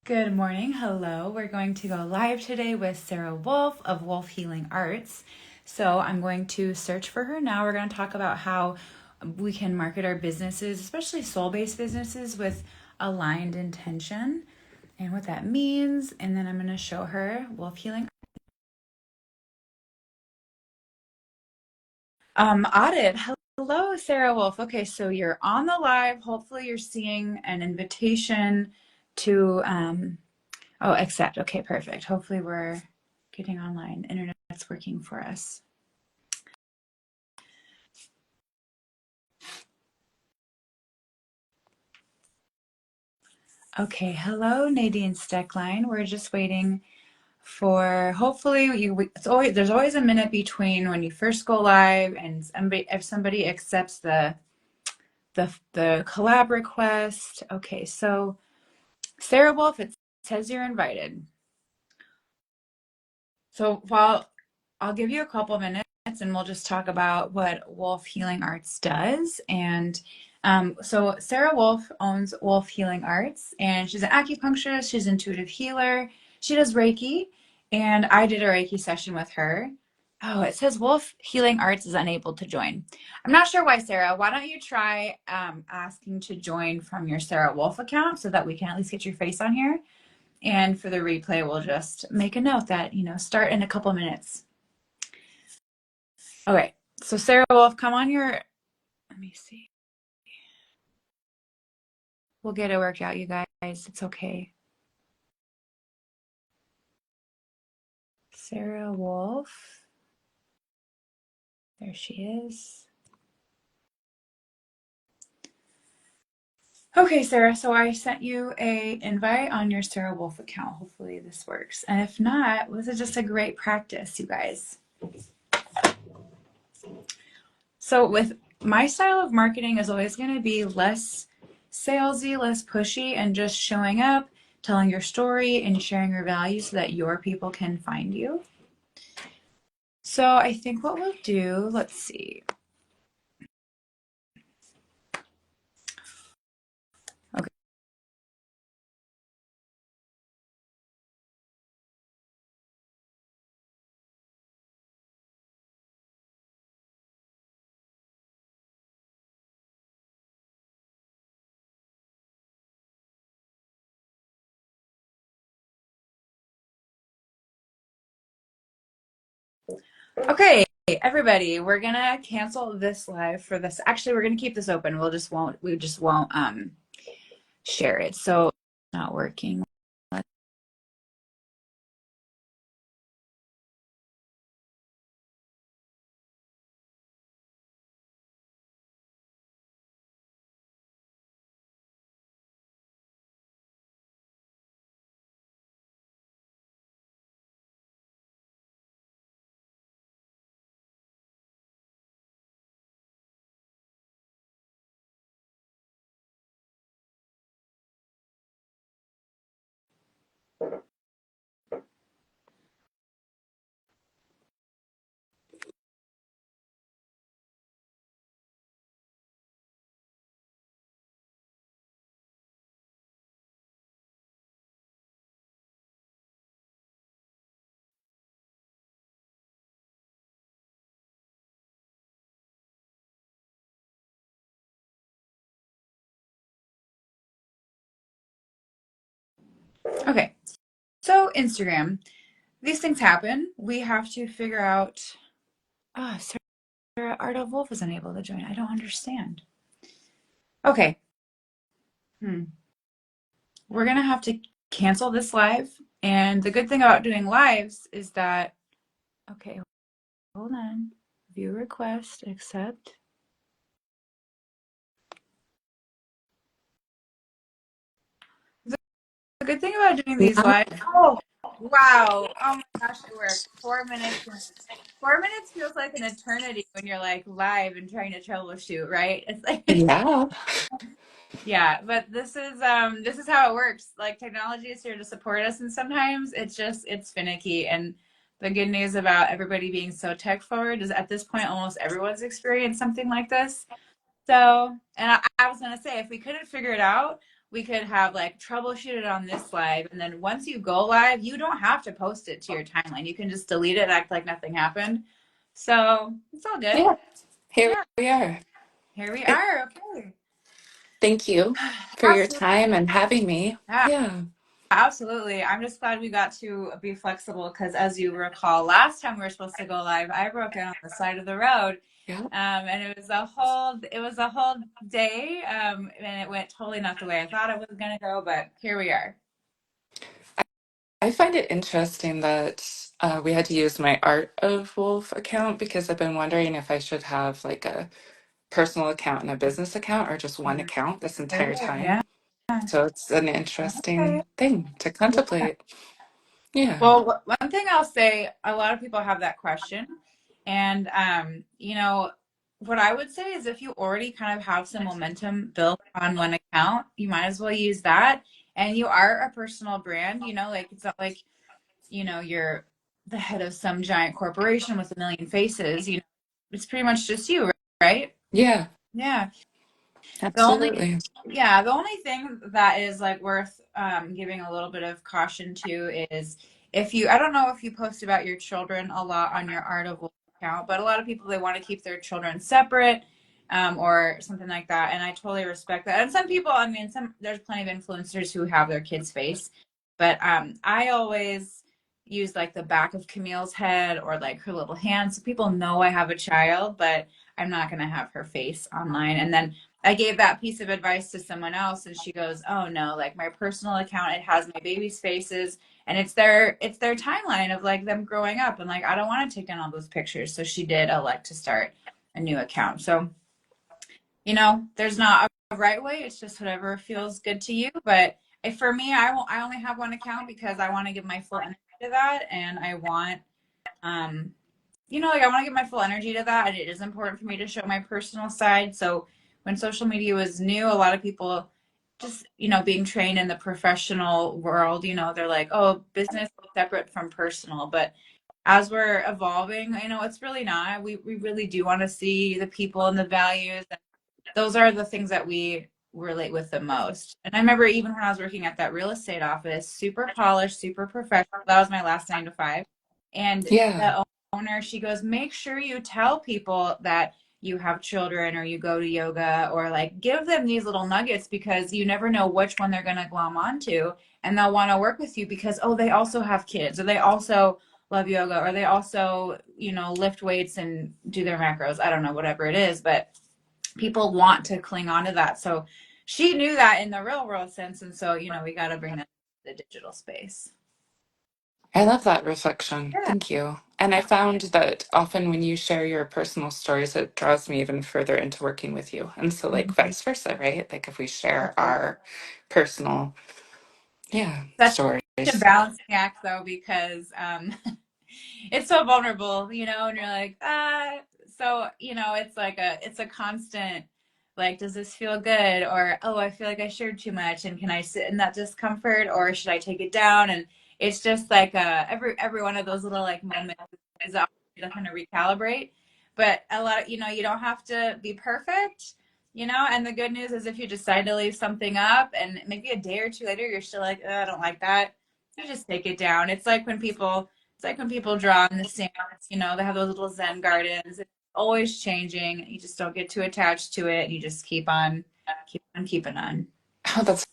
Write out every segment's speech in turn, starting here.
Good morning. Hello. We're going to go live today with Sarah Wolf of Wolf Healing Arts. So I'm going to search for her now. We're going to talk about how we can market our businesses, especially soul-based businesses, with aligned intention and what that means. And then I'm going to show her Wolf Healing Audit. Hello, Sarah Wolf. Okay, so you're on the live. Hopefully you're seeing an invitation to oh, accept. Okay, perfect. Hopefully we're getting online. Internet's working for us. Okay, hello, Nadine Steckline. We're just waiting for hopefully there's always a minute between when you first go live and if somebody accepts the collab request. Okay, so Sarah Wolf, it says you're invited. So while I'll give you a couple minutes and we'll just talk about what Wolf Healing Arts does. And so Sarah Wolf owns Wolf Healing Arts, and she's an acupuncturist, she's an intuitive healer, she does Reiki, and I did a Reiki session with her. Oh, it says Wolf Healing Arts is unable to join. I'm not sure why, Sarah. Why don't you try asking to join from your Sarah Wolf account so that we can at least get your face on here? And for the replay, we'll just make a note that, start in a couple minutes. Okay, so Sarah Wolf, come on let me see. We'll get it worked out, you guys. It's okay. Sarah Wolf. There she is. Okay, Sarah, so I sent you an invite on your Sarah Wolf account. Hopefully this works. And if not, this is just a great practice, you guys. So with my style of marketing is always going to be less salesy, less pushy, and just showing up, telling your story, and sharing your value so that your people can find you. So I think what we'll do, let's see. Okay. Okay, everybody, we're gonna cancel this live for this. Actually, we're gonna keep this open. We just won't share it. So it's not working. Okay, so Instagram. These things happen. We have to figure out. Ah, Sarah Art of Wolf is unable to join. I don't understand. Okay. We're gonna have to cancel this live. And the good thing about doing lives is that, okay, hold on. View request, accept. The good thing about doing these live. Oh, wow. Oh my gosh, it worked. 4 minutes. 4 minutes feels like an eternity when you're like live and trying to troubleshoot, right? It's like Yeah. yeah, but this is how it works. Like technology is here to support us, and sometimes it's finicky. And the good news about everybody being so tech forward is at this point almost everyone's experienced something like this. So, and I was gonna say if we couldn't figure it out, we could have like troubleshooted on this live, and then once you go live, you don't have to post it to your timeline. You can just delete it, act like nothing happened. So it's all good. Yeah, here Yeah, we are. here we It, are. Okay. thank you for your Absolutely. time and having me. Yeah, Yeah, absolutely. I'm just glad we got to be flexible because, as you recall, last time we were supposed to go live, I broke down on the side of the road. yeah. And it was a whole day, and it went totally not the way I thought it was gonna go, but here we are. I find it interesting that we had to use my Art of Wolf account because I've been wondering if I should have like a personal account and a business account or just one Mhm. account this entire Sure, yeah. time. So it's an Okay. interesting thing to Yeah. contemplate. Yeah, Well, one thing I'll say, a lot of people have that question. And, what I would say is if you already kind of have some momentum built on one account, you might as well use that. And you are a personal brand, like it's not like, you're the head of some giant corporation with a million faces, it's pretty much just you, right? yeah, Yeah. The only absolutely. Yeah, the only thing that is like worth giving a little bit of caution to is if you, I don't know if you post about your children a lot on your Art of Life account, but a lot of people, they want to keep their children separate, or something like that. And I totally respect that. And some people, I mean, there's plenty of influencers who have their kids' face, but I always use like the back of Camille's head or like her little hand, so people know I have a child, but I'm not going to have her face online. And then I gave that piece of advice to someone else, and she goes, "Oh no, like my personal account, it has my baby's faces, and it's their timeline of like them growing up, and like I don't want to take down all those pictures." So she did elect to start a new account. So, there's not a right way, it's just whatever feels good to you. But if, for me, I only have one account because I want to give my full energy to that, and I want um like I want to give my full energy to that, and it is important for me to show my personal side. So when social media was new, a lot of people just, being trained in the professional world, they're like, oh, business is separate from personal. But as we're evolving, it's really not. We really do want to see the people and the values. And those are the things that we relate with the most. And I remember even when I was working at that real estate office, super polished, super professional. That was my last 9 to 5. And Yeah. the owner, she goes, make sure you tell people that you have children or you go to yoga, or like give them these little nuggets, because you never know which one they're going to glom onto, and they'll want to work with you because, oh, they also have kids, or they also love yoga, or they also, lift weights and do their macros. I don't know, whatever it is, but people want to cling on to that. So she knew that in the real world sense. And so, we got to bring that to the digital space. I love that reflection. Yeah. Thank you. And I found that often when you share your personal stories, it draws me even further into working with you. And so, like, Mhm. vice versa, right? Like, if we share our personal, yeah, Such stories. a balancing act, though, because it's so vulnerable, and you're like, ah. So, it's a constant, like, does this feel good? Or, oh, I feel like I shared too much, and can I sit in that discomfort, or should I take it down? And it's just like every one of those little like moments is a opportunity to kind of recalibrate. But a lot of, you don't have to be perfect. And the good news is, if you decide to leave something up and maybe a day or two later you're still like, I don't like that, you just take it down. It's like when people draw in the sand, they have those little Zen gardens. It's always changing. You just don't get too attached to it. You just keep on keeping on. Oh, that's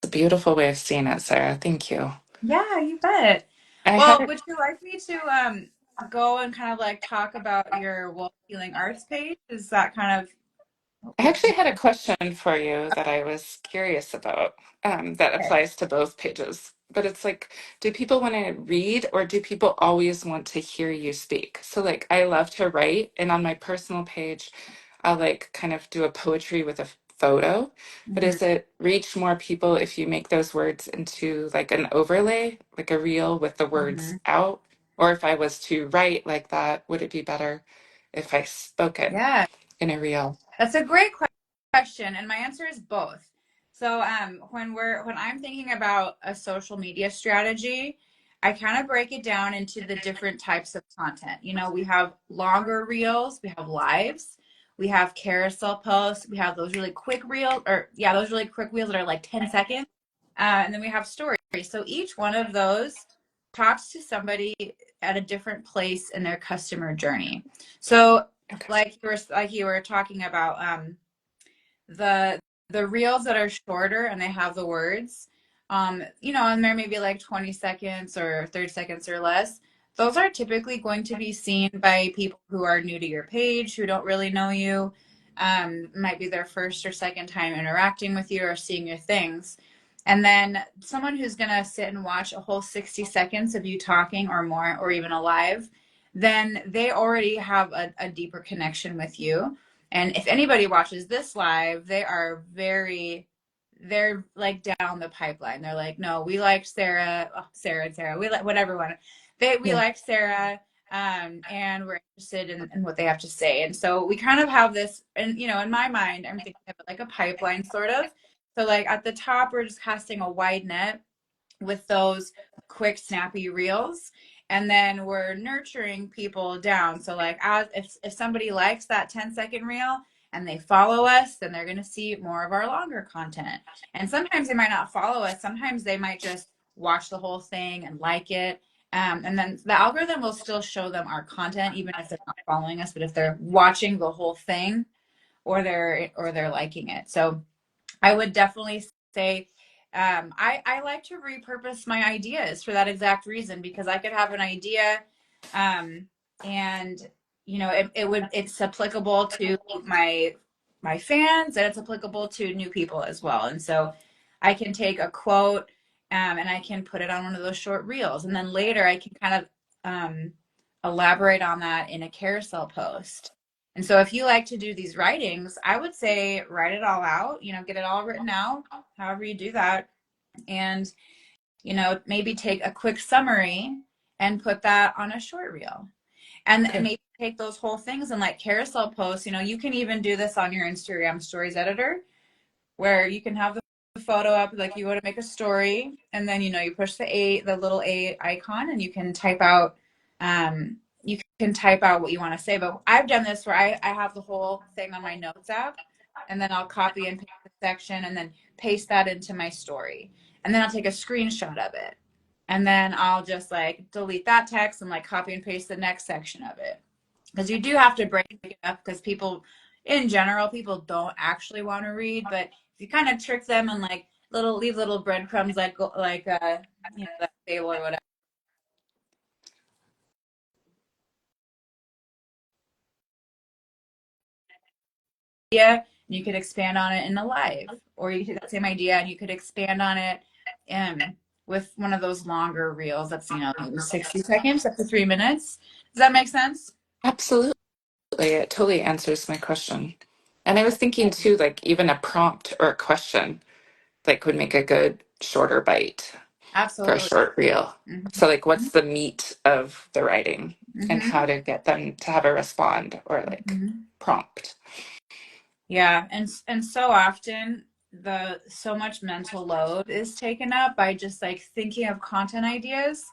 a beautiful way of seeing it, Sarah. Thank you. Yeah, you bet. I had Well, a would you like me to go and kind of like talk about your Wolf Healing Arts page? Is that kind of I actually had a question for you that I was curious about, that okay? applies to both pages. But it's like, do people want to read or do people always want to hear you speak? So, like, I love to write, and on my personal page, I'll like kind of do a poetry with a photo. But Mhm. does it reach more people if you make those words into like an overlay, like a reel with the words Mhm. out? Or if I was to write like that, would it be better if I spoke it Yeah. in a reel? That's a great question, and my answer is both. So, when I'm thinking about a social media strategy, I kind of break it down into the different types of content. We have longer reels, we have lives, We have carousel posts. We have those really quick reels, or yeah, those really quick reels that are like 10 seconds. And then we have stories. So each one of those talks to somebody at a different place in their customer journey. So Okay. like you were talking about, the the reels that are shorter and they have the words, and they're maybe like 20 seconds or 30 seconds or less. Those are typically going to be seen by people who are new to your page, who don't really know you. Might be their first or second time interacting with you or seeing your things. And then someone who's going to sit and watch a whole 60 seconds of you talking or more, or even a live, then they already have a deeper connection with you. And if anybody watches this live, they're like down the pipeline. They're like, no, we like Sarah, oh, Sarah and Sarah, we like whatever one. We Yeah. like Sarah, and we're interested in what they have to say. And so we kind of have this, and in my mind, I'm thinking of it like a pipeline sort of. So like at the top, we're just casting a wide net with those quick snappy reels, and then we're nurturing people down. So like, as if somebody likes that 10-second reel and they follow us, then they're going to see more of our longer content. And sometimes they might not follow us, sometimes they might just watch the whole thing and like it. And then the algorithm will still show them our content even if they're not following us, but if they're watching the whole thing, or they're liking it. So I would definitely say, I like to repurpose my ideas for that exact reason, because I could have an idea, um, and it's applicable to my fans, and it's applicable to new people as well. And so I can take a quote, and I can put it on one of those short reels, and then later I can kind of, elaborate on that in a carousel post. And so if you like to do these writings, I would say write it all out, get it all written out, however you do that. And, maybe take a quick summary and put that on a short reel. And Okay. maybe take those whole things and like carousel posts. You can even do this on your Instagram stories editor, where you can have the photo up, like you want to make a story, and then you push the little A icon, and you can type out what you want to say. But I've done this where I have the whole thing on my notes app, and then I'll copy and paste the section and then paste that into my story. And then I'll take a screenshot of it. And then I'll just like delete that text and like copy and paste the next section of it. Because you do have to break it up, because people, in general, people don't actually want to read. But if you kind of trick them and like leave little breadcrumbs, that fable or whatever, idea, you could expand on it in a live, or you take that same idea and you could expand on it, um, with one of those longer reels that's maybe 60 seconds up to 3 minutes. Does that make sense? Absolutely. It totally answers my question. And I was thinking too, like even a prompt or a question, like would make a good shorter bite for a Absolutely. short reel. Mm-hmm. So like what's the meat of the writing and Mm-hmm. how to get them to have a respond or like Mm-hmm. prompt. Yeah, and so often the so much mental load is taken up by just like thinking of content ideas.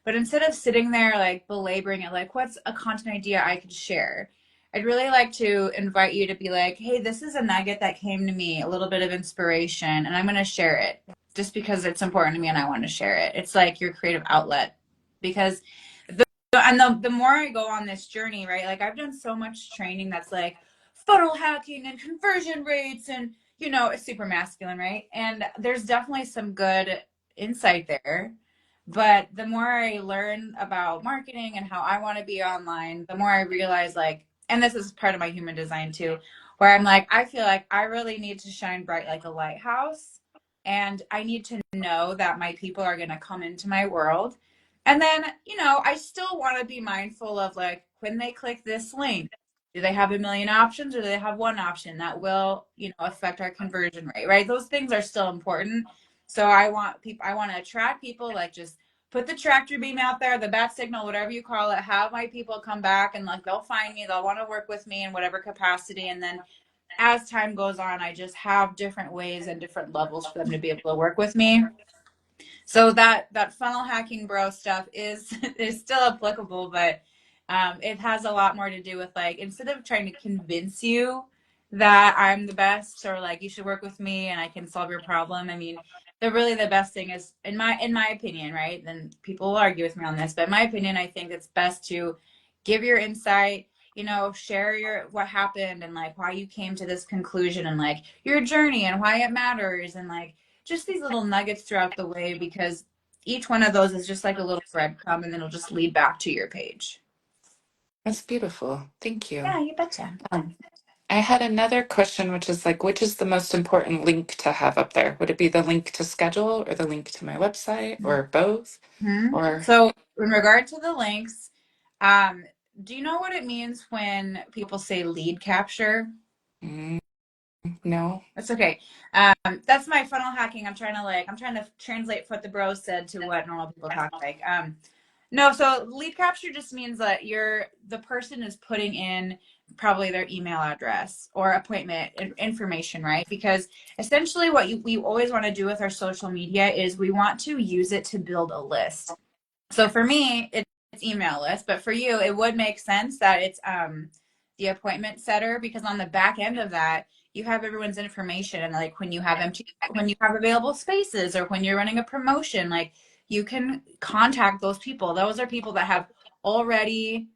But instead of sitting there like belaboring it, like what's a content idea I could share? I'd really like to invite you to be like, hey, this is a nugget that came to me, a little bit of inspiration, and I'm going to share it just because it's important to me and I want to share it. It's like your creative outlet. Because the more I go on this journey, right? Like I've done so much training that's like funnel hacking and conversion rates, and it's super masculine, right? And there's definitely some good insight there. But the more I learn about marketing and how I want to be online, the more I realize, like, and this is part of my human design too, where I'm like, I feel like I really need to shine bright like a lighthouse. And I need to know that my people are going to come into my world. And then, I still want to be mindful of like when they click this link, do they have a million options, or do they have one option that will, affect our conversion rate, right? Those things are still important. So I want to attract people, like just put the tractor beam out there, the bat signal, whatever you call it, have my people come back and like they'll find me, they'll want to work with me in whatever capacity. And then as time goes on, I just have different ways and different levels for them to be able to work with me. So that funnel hacking bro stuff is is still applicable, but It has a lot more to do with like, instead of trying to convince you that I'm the best or like you should work with me and I can solve your problem. I mean, the best thing is in my opinion, right? Then people will argue with me on this, but in my opinion, I think it's best to give your insight, share your what happened and like why you came to this conclusion and like your journey and why it matters and like just these little nuggets throughout the way, because each one of those is just like a little breadcrumb and then it'll just lead back to your page. That's beautiful. Thank you. Yeah, you betcha. Um, I had another question, which is like, which is the most important link to have up there? Would it be the link to schedule or the link to my website or both? Or So, in regard to the links, um, do you know what it means when people say lead capture? mm, no? That's okay. That's my funnel hacking. I'm trying to translate what the bros said to what normal people talk like. No, so lead capture just means that the person is putting in probably their email address or appointment information, right? Because essentially what we always want to do with our social media is we want to use it to build a list. So for me, it's email list, but for you, it would make sense that it's the appointment setter, because on the back end of that, you have everyone's information, and like when you have available spaces or when you're running a promotion, like you can contact those people. Those are people that have already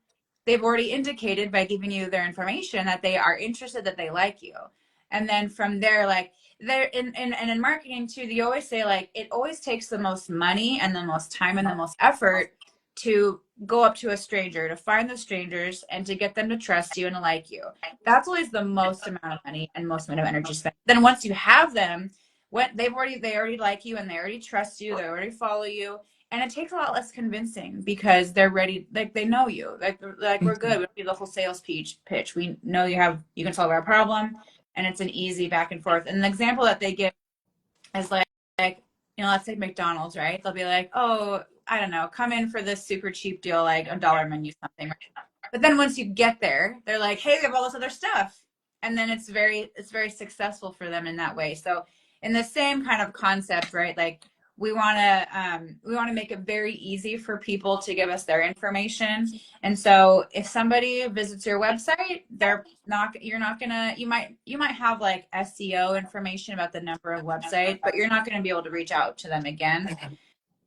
they've already indicated by giving you their information that they are interested, that they like you. And then from there, like there in marketing too, you always say like it always takes the most money and the most time and the most effort to go up to a stranger, to find the strangers and to get them to trust you and to like you. That's always the most amount of money and most amount of energy spent. Then once you have them, what they already like you and they already trust you, they already follow you, and it takes a lot less convincing because they're ready, like they know you, like we're good. Mhm. We don't need the whole sales pitch. We know you can solve our problem, and it's an easy back and forth. And the example that they give is like let's take McDonald's, right? They'll be like, oh, I don't know, come in for this super cheap deal, like a dollar menu something, right? But then once you get there, they're like, hey, we have all this other stuff. And then it's very successful for them in that way. So in the same kind of concept, right? Like we want to make it very easy for people to give us their information. And so if somebody visits your website, you're not gonna you might have like SEO information about the number of websites, but you're not gonna be able to reach out to them again.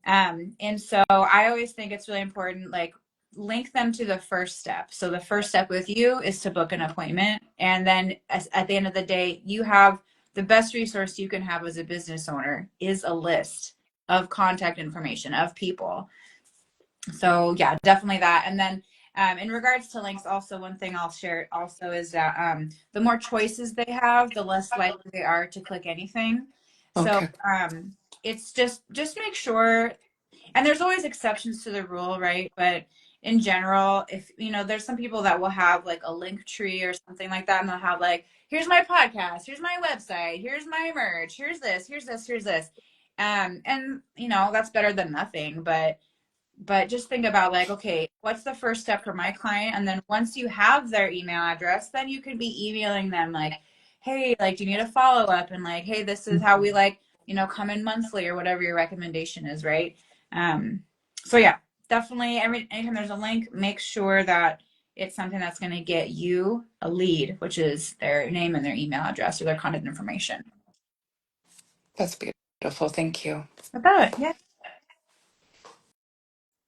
And so I always think it's really important, like link them to the first step. So the first step with you is to book an appointment. And then at the end of the day, you have the best resource you can have as a business owner is a list of contact information of people. So yeah, definitely that. And then in regards to links, also one thing I'll share also is that the more choices they have, the less likely they are to click anything. So Okay. it's just make sure, and there's always exceptions to the rule, right? But in general, if there's some people that will have like a link tree or something like that, and they'll have like, here's my podcast, here's my website, here's my merch, here's this, here's this, here's this. And that's better than nothing, but just think about like, okay, what's the first step for my client? And then once you have their email address, then you could be emailing them like, hey, like, do you need a follow up? And like, hey, this is how we like, come in monthly or whatever your recommendation is, right? So yeah, definitely anytime there's a link, make sure that it's something that's going to get you a lead, which is their name and their email address or their contact information. That's beautiful. Thank you. About it, yeah.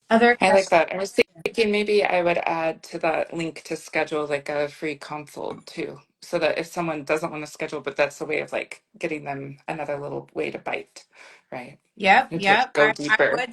Other I like questions? that. I was thinking maybe I would add to that link to schedule like a free consult too, so that if someone doesn't want to schedule, but that's a way of like getting them another little way to bite, right? Yep, And to yep. go I deeper.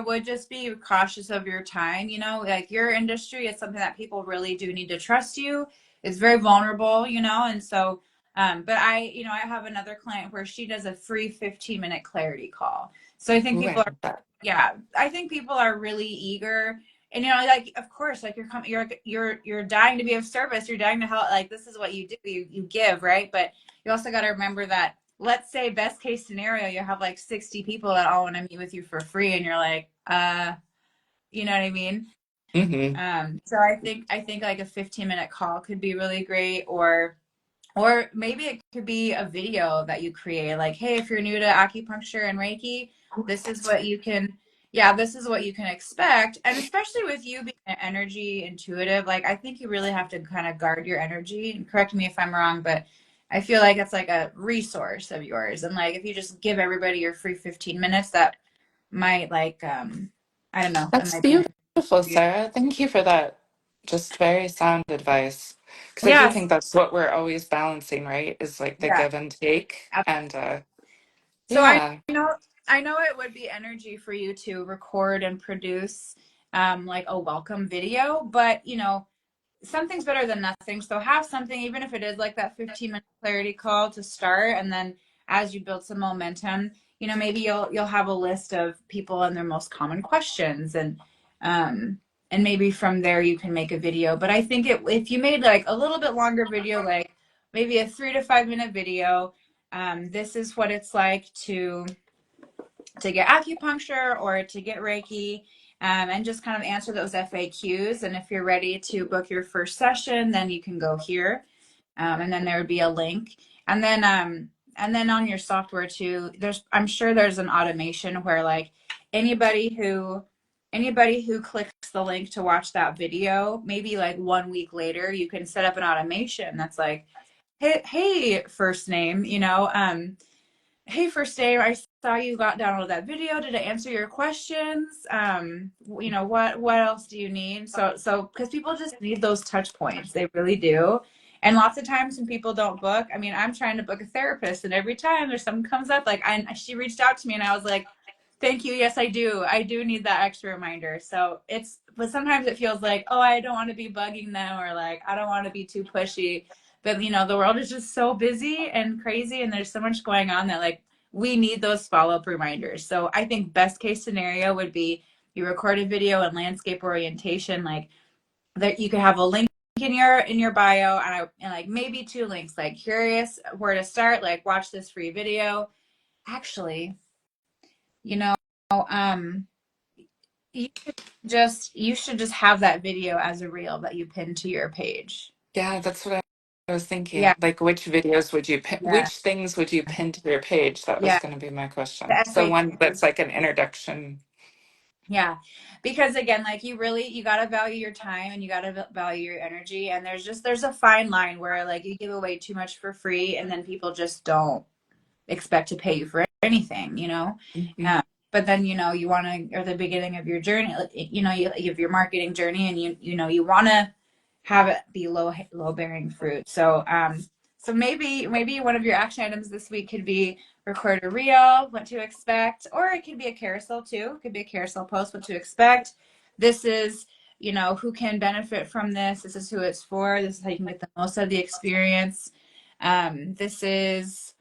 would just be cautious of your time, like your industry is something that people really do need to trust you. It's very vulnerable, and so but I have another client where she does a free 15-minute clarity call. So I think Ooh, I people are love that. yeah, I think people are really eager. And like of course, like you're dying to be of service, you're dying to help, like this is what you do, you give, right? But you also got to remember that, let's say best case scenario, you have like 60 people that all want to meet with you for free and you're like, you know what I mean? Hmm. So I think like a 15-minute call could be really great, or maybe it could be a video that you create like, hey, if you're new to acupuncture and Reiki, this is what you can yeah, this is what you can expect. And especially with you being an energy intuitive, like I think you really have to kind of guard your energy. And correct me if I'm wrong, but I feel like it's like a resource of yours. And like if you just give everybody your free 15 minutes, that might like I don't know, that That's might be beautiful, unfair. Sarah. Thank you for that. Just very sound advice. Because I do Yes. think that's what we're always balancing, right? Is like the Yeah. give and take. And So yeah, I know it would be energy for you to record and produce like a welcome video, but you know, something's better than nothing. So have something, even if it is like that 15-minute clarity call to start, and then as you build some momentum, you know, maybe you'll have a list of people and their most common questions, um and maybe from there you can make a video. But I think if you made like a little bit longer video, like maybe a 3 to 5 minute video, this is what it's like to get acupuncture or to get Reiki, and just kind of answer those FAQs. And if you're ready to book your first session, then you can go here, and then there would be a link. And then on your software too, I'm sure there's an automation where like anybody who anybody who clicks the link to watch that video, maybe like 1 week later, you can set up an automation that's like, hey, first name, hey, first day, I saw you got downloaded that video. Did it answer your questions? What else do you need? So because people just need those touch points. They really do. And lots of times when people don't book, I mean, I'm trying to book a therapist, and every time there's something comes up, like she reached out to me and I was like, thank you. Yes, I do. I do need that extra reminder. But sometimes it feels like, oh, I don't want to be bugging them, or like, I don't want to be too pushy. But the world is just so busy and crazy, and there's so much going on that like we need those follow-up reminders. So I think best case scenario would be you record a video and landscape orientation, like that you could have a link in your bio, and like maybe two links, like curious where to start, like watch this free video. Actually, you know, um, you you should just have that video as a reel that you pin to your page. yeah, that's what I was Yeah, thinking. Like, which videos would you pin, yeah, which things would you pin to your page? That was yeah. going to be my The question. So one FAQs. that's like an introduction. Yeah. Because again, like you got to value your time and you got to value your energy. And there's a fine line where like you give away too much for free and then people just don't expect to pay you for anything, you know? Mhm. Uh, but then, you want to, or the beginning of your journey, like, you have your marketing journey, and you want to have it be low bearing fruit. So maybe one of your action items this week could be record a reel, what to expect, or it could be a carousel too. It could be a carousel post, what to expect. This is, who can benefit from this. This is who it's for. This is how you can get the most out of the experience. This is,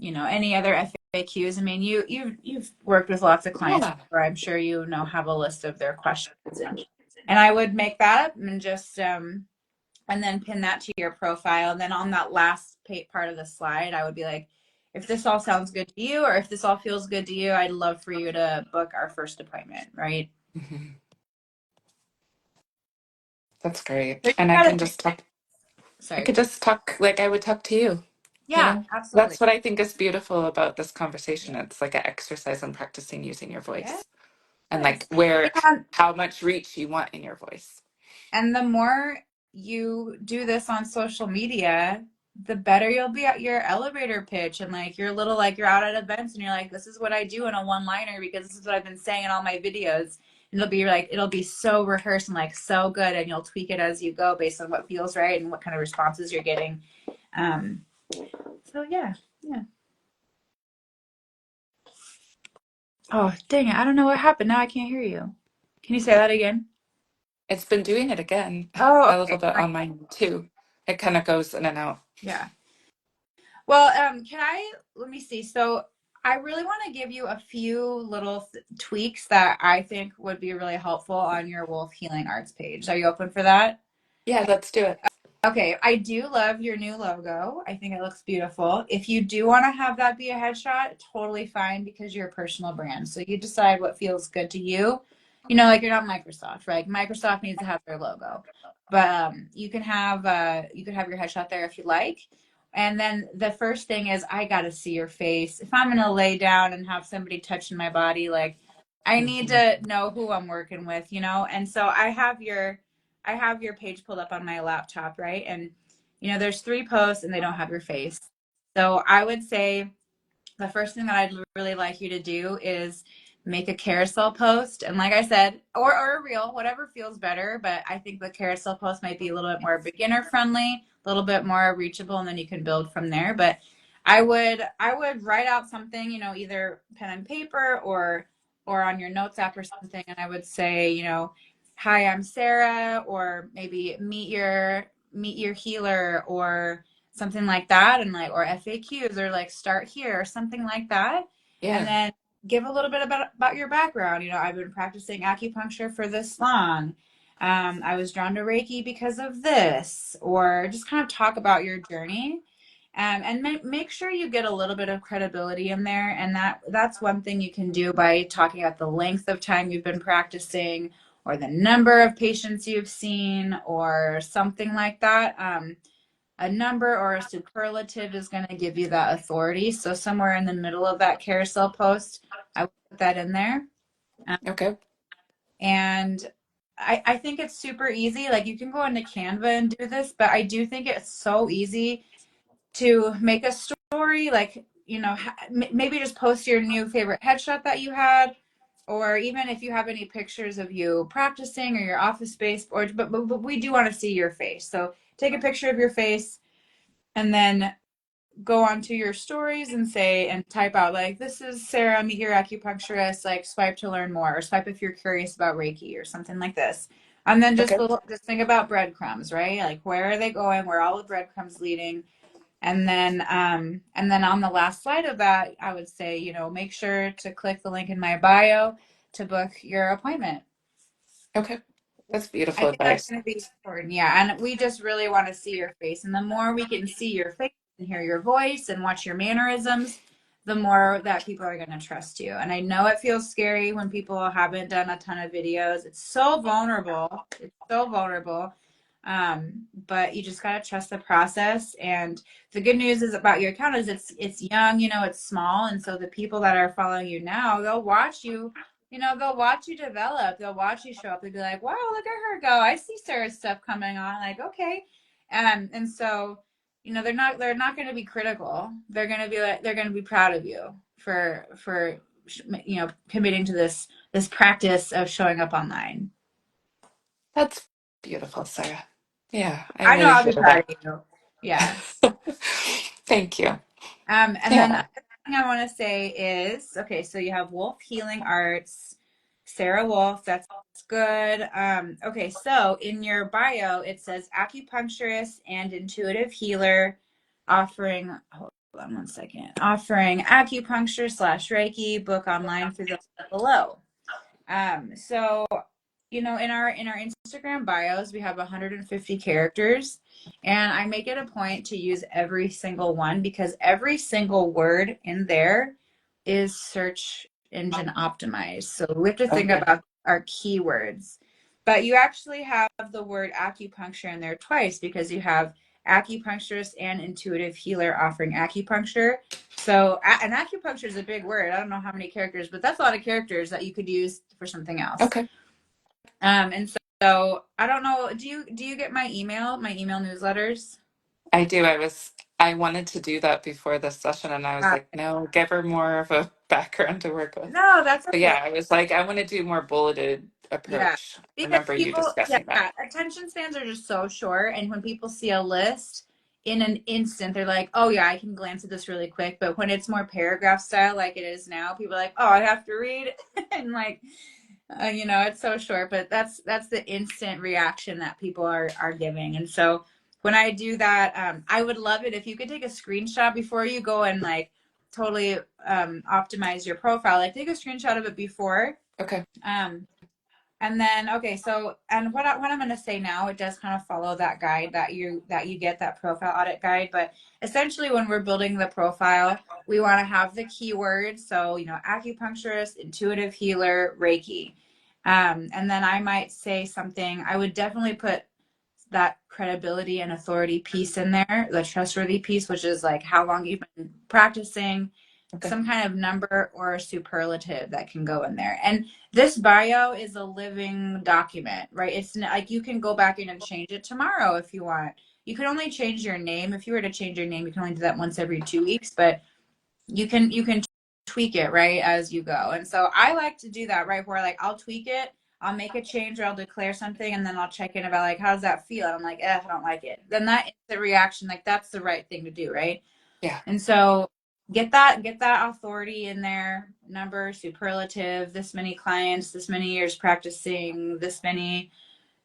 any other FAQs. I mean, you've worked with lots of clients Yeah. where I'm sure have a list of their questions, and I would make that up and just and then pin that to your profile. And then on that last part of the slide, I would be like, if this all sounds good to you, or if this all feels good to you, I'd love for you to book our first appointment, right? Mhm. That's So great. you And I gotta can think. just talk, I Sorry, could go ahead. just talk like I would talk to you, you Yeah, know? absolutely. That's what I think is beautiful about this conversation. It's like an exercise in practicing using your Yes. voice and like where, And how much reach you want in your voice. And the more you do this on social media, the better you'll be at your elevator pitch, and like your little, like you're out at events and you're like, this is what I do in a one liner because this is what I've been saying in all my videos. And it'll be so rehearsed and like so good, and you'll tweak it as you go based on what feels right and what kind of responses you're getting. Um, so yeah, yeah. Oh, dang it. I don't know what happened. Now I can't hear you. Can you say that again? It's been doing it again Oh, a little okay. bit on mine too. It kind of goes in and out. Yeah. Well, let me see. So I really want to give you a few little tweaks that I think would be really helpful on your Wolf Healing Arts page. Are you open for that? Yeah, let's do it. Okay, I do love your new logo. I think it looks beautiful. If you do want to have that be a headshot, totally fine because you're a personal brand. So you decide what feels good to you. Like you're not Microsoft, right? Microsoft needs to have their logo. But you can have your headshot there if you like. And then the first thing is I got to see your face. If I'm going to lay down and have somebody touching my body, like I need Mhm. to know who I'm working with, you know? And so I have your page pulled up on my laptop, right? And you know, there's three posts and they don't have your face. So I would say the first thing that I'd really like you to do is make a carousel post. And like I said, or a reel, whatever feels better. But I think the carousel post might be a little bit more beginner friendly, a little bit more reachable, and then you can build from there. But I would write out something, you know, either pen and paper or on your notes app or something, and I would say, you know, hi, I'm Sarah, or maybe meet your healer, or something like that, and like, or FAQs, or like start here or something like that. And Yeah. then give a little bit about your background. You know, I've been practicing acupuncture for this long. I was drawn to Reiki because of this, or just kind of talk about your journey. And make sure you get a little bit of credibility in there, and that's one thing you can do by talking about the length of time you've been practicing, or the number of patients you've seen, or something like that. A number or a superlative is going to give you that authority. So somewhere in the middle of that carousel post, I would put that in there. Um, Okay. and I think it's super easy. Like, you can go into Canva and do this, but I do think it's so easy to make a story. Like, you know, maybe just post your new favorite headshot that you had, or even if you have any pictures of you practicing or your office space, or but we do want to see your face. So take a picture of your face, and then go onto your stories and say, and type out like, this is Sarah, meet your acupuncturist, like swipe to learn more, or swipe if you're curious about Reiki, or something like this. And then Okay. just think about breadcrumbs, right? Like, where are they going? Where are all the breadcrumbs leading? And then on the last slide of that, I would say, you know, make sure to click the link in my bio to book your appointment. Okay. That's I beautiful think that's advice. going to be important. Yeah. And we just really want to see your face. And the more we can see your face and hear your voice and watch your mannerisms, the more that people are going to trust you. And I know it feels scary when people haven't done a ton of videos. It's so vulnerable. It's so vulnerable. But you just got to trust the process. And the good news is about your account is it's young, you know, it's small. And so the people that are following you now, they'll watch you, you know, they'll watch you develop. They'll watch you show up. They'll be like, wow, look at her go. I see Sarah's stuff coming on. Like, okay. And so, you know, they're not going to be critical. They're going to be like, they're going to be proud of you for, you know, committing to this practice of showing up online. That's beautiful, Sarah. Yeah, I I know really I'll be feel proud that. of you. Yeah. Thank you. And then the Yeah. other thing I want to say is, okay, so you have Wolf Healing Arts, Sarah Wolf, that's good. Okay, so in your bio, it says acupuncturist and intuitive healer, offering, hold on one second, offering acupuncture slash Reiki, book online through the link below. So, you know, in our Instagram bios, we have 150 characters, and I make it a point to use every single one, because every single word in there is search engine optimized. So we have to think Okay. about our keywords. But you actually have the word acupuncture in there twice, because you have acupuncturist and intuitive healer offering acupuncture. So, and acupuncture is a big word. I don't know how many characters, but that's a lot of characters that you could use for something else. Okay. And so I don't know. Do you get my email newsletters? I do. I wanted to do that before this session and I was Uh, like, no, give her more of a background to work with. no, that's But okay. yeah, I was like, I want to do more bulleted Yeah. approach. I Because remember you people, yeah, discussing that. attention spans are just so short. And when people see a list in an instant, they're like, oh, yeah, I can glance at this really quick. But when it's more paragraph style, like it is now, people are like, oh, I have to read. And like, you know, it's so short, but that's the instant reaction that people are giving. And so when I do that, I would love it if you could take a screenshot before you go and like totally optimize your profile. Like, take a screenshot of it before. Okay. Um, and then, okay, so, and what I'm going to say now, it does kind of follow that guide that you get, that profile audit guide. But essentially, when we're building the profile, we want to have the keywords. So, you know, acupuncturist, intuitive healer, Reiki. And then I might say something, I would definitely put that credibility and authority piece in there, the trustworthy piece, which is like how long you've been practicing, Okay. some kind of number or a superlative that can go in there. And this bio is a living document, right? It's like you can go back in and change it tomorrow if you want. You can only change your name. If you were to change your name, you can only do that once every 2 weeks, but you can tweak it right as you go. And so I like to do that, right? Where like I'll tweak it, I'll make a change or I'll declare something and then I'll check in about like how does that feel? And I'm like, I don't like it. Then that instant reaction, like that's the right thing to do, right? Yeah. And so get that authority in there, number, superlative, this many clients, this many years practicing, this many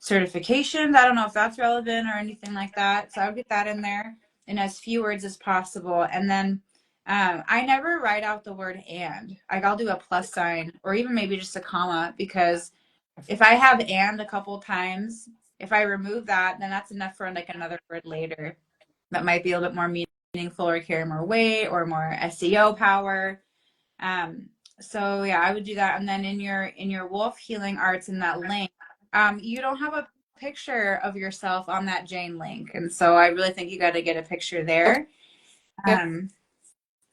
certifications. I don't know if that's relevant or anything like that. So I would get that in there in as few words as possible. And then I never write out the word and. Like I'll do a plus sign or even maybe just a comma because if I have and a couple times, if I remove that, then that's enough for like another word later that might be a little bit more meaningful or carry more weight or more SEO power. Um, so yeah, I would do that. And then in your Wolf Healing Arts in that link, you don't have a picture of yourself on that Jane link. And so I really think you got to get a picture there. Okay. Um,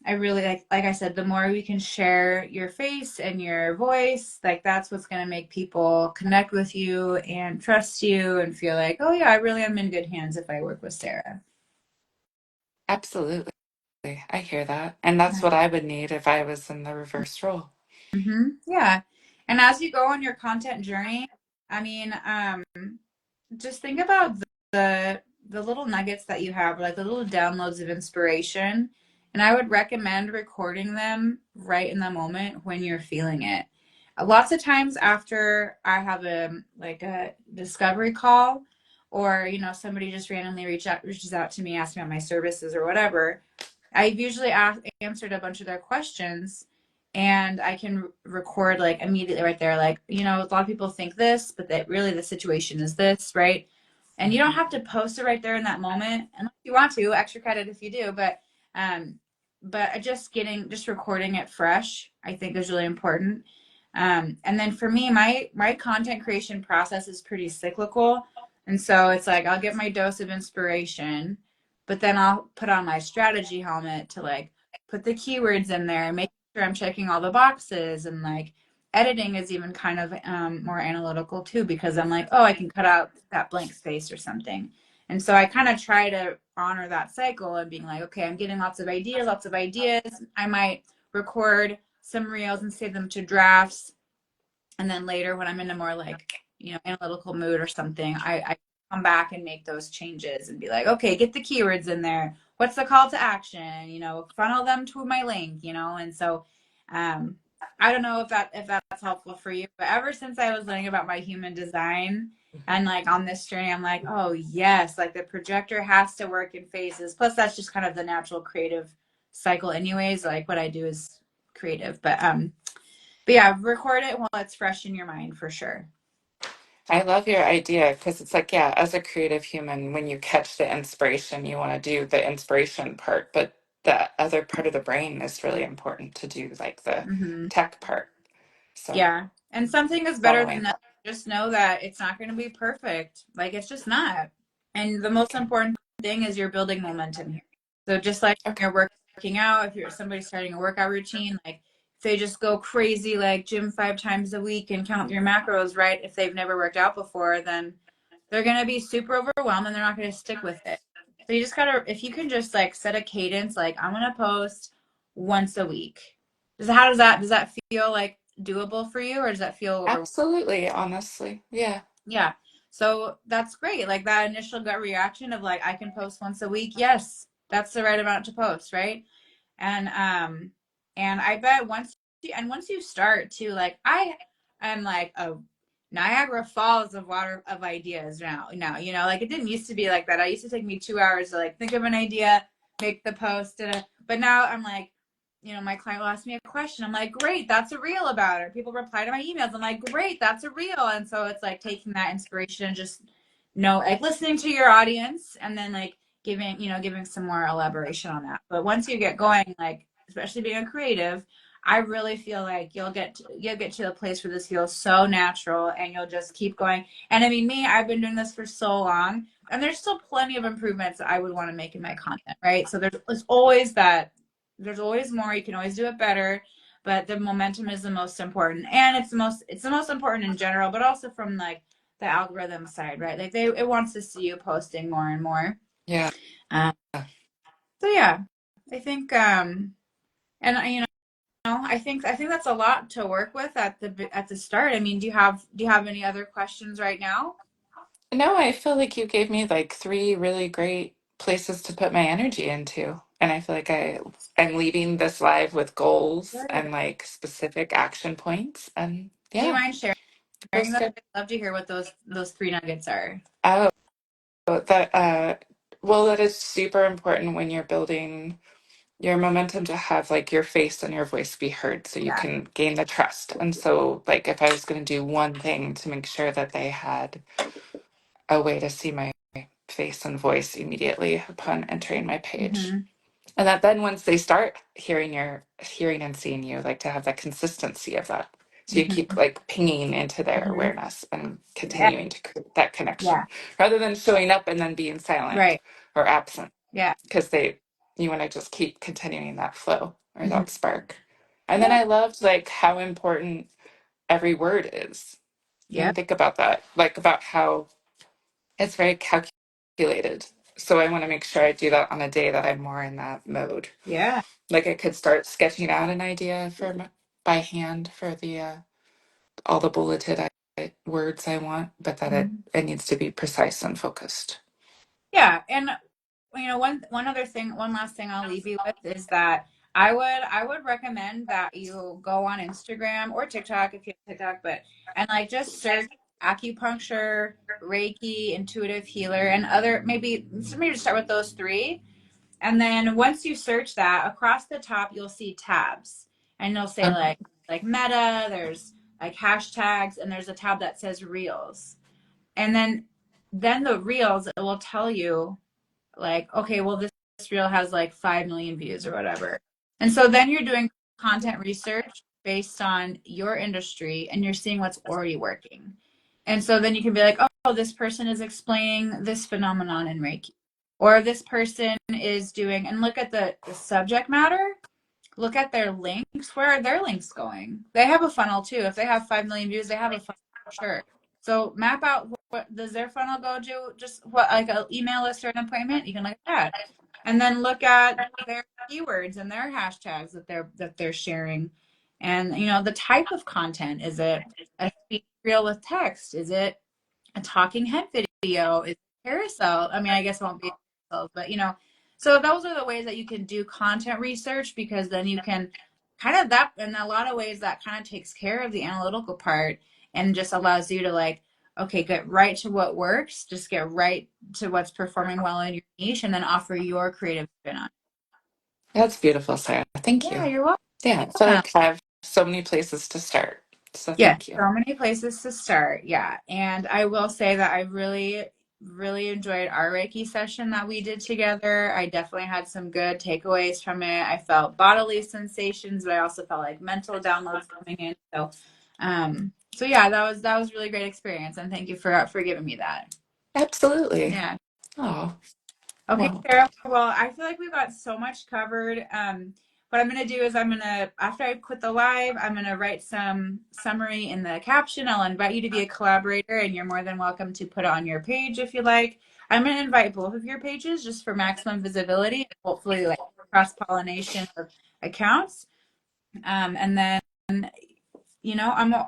I really like I said, the more we can share your face and your voice, like that's what's going to make people connect with you and trust you and feel like, oh yeah, I really am in good hands if I work with Sarah. Absolutely. I hear that. And that's what I would need if I was in the reverse role. Yeah. And as you go on your content journey, I mean, just think about the little nuggets that you have, like the little downloads of inspiration. And I would recommend recording them right in the moment when you're feeling it. Lots of times after I have a discovery call or somebody just randomly reaches out to me asking about my services or whatever, I've usually answered a bunch of their questions and I can record like immediately right there. Like, a lot of people think this, but that really the situation is this, right? And you don't Mhm. have to post it right there in that moment unless you want to, extra credit if you do, um, but just recording it fresh, I think is really important. And then for me, my content creation process is pretty cyclical. And so it's like I'll get my dose of inspiration, but then I'll put on my strategy helmet to like put the keywords in there, make sure I'm checking all the boxes, and like editing is even kind of more analytical too because I'm like, oh, I can cut out that blank space or something. And so I kind of try to honor that cycle and being like, okay, I'm getting lots of ideas, lots of ideas. I might record some reels and save them to drafts, and then later when I'm in a more like analytical mood or something, I come back and make those changes and be like, okay, get the keywords in there, what's the call to action, funnel them to my link, and so um I don't know if that's helpful for you, but ever since I was learning about my human design and like on this journey, I'm like, oh yes, like the projector has to work in phases, plus that's just kind of the natural creative cycle anyways. Like what I do is creative, but yeah, record it while it's fresh in your mind for sure. I love your idea because it's like, yeah, as a creative human, when you catch the inspiration, you want to do the inspiration part, but the other part of the brain is really important to do like the Hmm. tech part. So Yeah. And something is better than following nothing. that. Just know that it's not going to be perfect. Like it's just not. And the most Okay. important thing is you're building momentum here. So just like Okay. you're working out, if you're somebody starting a workout routine, like if they just go crazy, like gym 5 times a week and count your macros, right? If they've never worked out before, then they're going to be super overwhelmed and they're not going to stick with it. So you just got to, if you can just like set a cadence, like I'm going to post once a week. Does that feel like doable for you or does that feel over? Absolutely, honestly. Yeah. Yeah. So that's great. Like that initial gut reaction of like I can post once a week. Yes, that's the right amount to post, right? And I bet once you start to like I am like a Niagara Falls of water of ideas now, like it didn't used to be like that. It used to take me 2 hours to like think of an idea, make the post, but now I'm like, my client will ask me a question. I'm like, great, that's a reel about it. People reply to my emails. I'm like, great, that's a reel. And so it's like taking that inspiration and just like listening to your audience and then like giving some more elaboration on that. But once you get going, like especially being a creative, I really feel like you'll get to a place where this feels so natural and you'll just keep going. And I mean, I've been doing this for so long and there's still plenty of improvements that I would want to make in my content, right? So there's always There's always more. You can always do it better, but the momentum is the most important, and it's the most important in general, but also from like the algorithm side, right? Like it wants to see you posting more and more. Yeah. Um, so yeah, I think and I think that's a lot to work with at the start. I mean, do you have any other questions right now? No, I feel like you gave me like three really great places to put my energy into. And I feel like I'm leaving this live with goals Good. and like specific action points. And Do you yeah, mind sharing it feels those? good. I'd love to hear what those three nuggets are. Oh, that well, that is super important when you're building your momentum to have like your face and your voice be heard so you Yeah. can gain the trust. And so like if I was going to do one thing to make sure that they had a way to see my face and voice immediately upon entering my page. Mm-hmm. And that then once they start hearing and seeing you, like to have that consistency of that. So you keep Mm-hmm. like pinging into their Mm-hmm. awareness and Yeah. continuing to create that Yeah. connection rather than showing up and then being silent Right. or absent Yeah. because you want to just keep continuing that flow or Mm-hmm. that spark. And then Yeah. I loved like how important every word is. I Yeah. didn't think about that, like about how it's very calculated. So I want to make sure I do that on a day that I'm more in that mode. Yeah. Like I could start sketching out an idea by hand for the all the bulleted words I want, but that it Mhm. it needs to be precise and focused. Yeah. And one other thing, one last thing I'll leave you with is that I would recommend that you go on Instagram or TikTok if you have TikTok, but and like just search acupuncture, Reiki, intuitive healer, and other maybe just start with those three. And then once you search that, across the top you'll see tabs. And you'll say Um, like meta, there's like hashtags, and there's a tab that says reels. And then the reels, it will tell you like, okay, well, this reel has like 5 million views or whatever. And so then you're doing content research based on your industry and you're seeing what's already working. And so then you can be like, oh, this person is explaining this phenomenon in Reiki. Or this person is doing, and look at the subject matter, look at their links. Where are their links going? They have a funnel too. If they have 5 million views, they have a funnel for sure. So map out what does their funnel go to, just what like an email list or an appointment. You can look at that. And then look at their keywords and their hashtags that they're sharing. And the type of content. Is it a speech reel with text? Is it a talking head video? Is carousel? I mean, I guess it won't be carousel, but so those are the ways that you can do content research, because then you can kind of that in a lot of ways that kind of takes care of the analytical part and just allows you to like, okay, get right to what works, just get right to what's performing well in your niche, and then offer your creative spin on it. that's beautiful, Sarah. Thank Yeah, you. you're Yeah, I feel welcome. like I have so many places to start. So Yeah, thank you. so many places to start. Yeah. And I will say that I really, really enjoyed our Reiki session that we did together. I definitely had some good takeaways from it. I felt bodily sensations, but I also felt like mental downloads coming in. So yeah, that was really great experience. And thank you for giving me that. Absolutely. Yeah. Oh, Okay, well, Sarah. Well, I feel like we've got so much covered. What I'm gonna do is after I quit the live, I'm gonna write some summary in the caption. I'll invite you to be a collaborator, and you're more than welcome to put it on your page if you like. I'm gonna invite both of your pages just for maximum visibility, hopefully like cross pollination of accounts. And then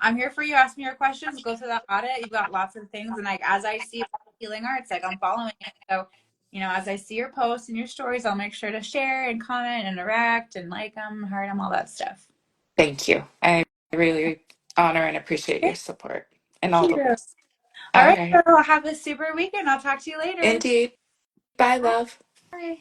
I'm here for you. Ask me your questions. Go through that audit. You've got lots of things, and like as I see healing arts, like I'm following it. So, as I see your posts and your stories, I'll make sure to share and comment and interact and like them, heart them, all that stuff. thank you. I really honor and appreciate your Thank support in all the you. ways. All All right, right. so have a super weekend. I'll talk to you later. Indeed. Bye, Bye. love. Bye.